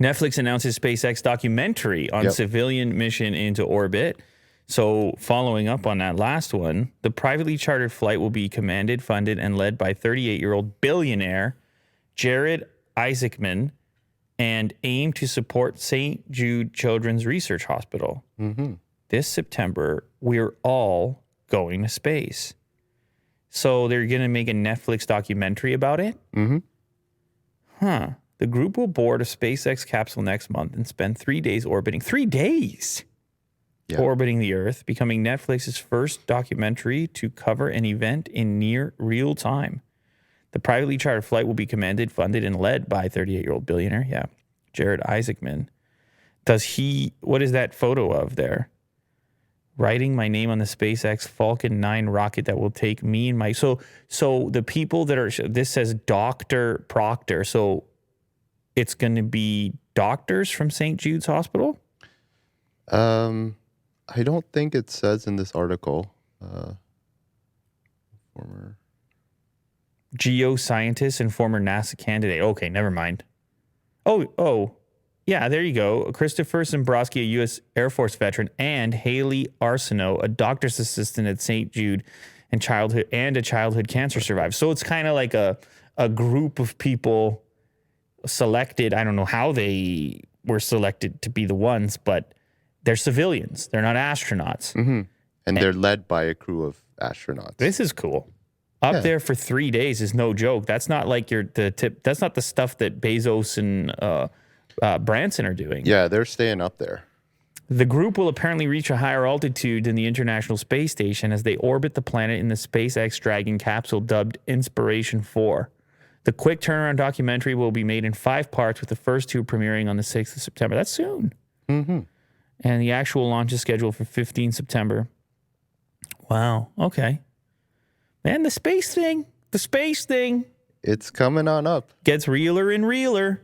Netflix announces SpaceX documentary on civilian mission into orbit. So following up on that last one, the privately chartered flight will be commanded, funded, and led by 38-year-old billionaire Jared Isaacman and aim to support St. Jude Children's Research Hospital. This September, we're all going to space. So they're going to make a Netflix documentary about it? Huh. The group will board a SpaceX capsule next month and spend 3 days orbiting. 3 days? Yeah. Orbiting the Earth, becoming Netflix's first documentary to cover an event in near real time. The privately chartered flight will be commanded, funded, and led by 38-year-old billionaire, Jared Isaacman. What is that photo of there? Writing my name on the SpaceX Falcon 9 rocket that will take me and my... So the people that are... This says Dr. Proctor. So it's going to be doctors from St. Jude's Hospital? I don't think it says in this article. Former geoscientist and former NASA candidate. Okay, never mind. Oh, yeah, there you go. Christopher Zimbrowski, a U.S. Air Force veteran, and Haley Arsenault, a doctor's assistant at St. Jude and a childhood cancer survivor. So it's kind of like a group of people selected. I don't know how they were selected to be the ones, but they're civilians. They're not astronauts. And they're led by a crew of astronauts. This is cool. Up there for 3 days is no joke. That's not like that's not the stuff that Bezos and Branson are doing. Yeah, they're staying up there. The group will apparently reach a higher altitude than the International Space Station as they orbit the planet in the SpaceX Dragon capsule dubbed Inspiration 4. The quick turnaround documentary will be made in 5 parts, with the first 2 premiering on the 6th of September. That's soon. And the actual launch is scheduled for 15 September. Wow. Okay. Man, the space thing. It's coming on up. Gets realer and realer.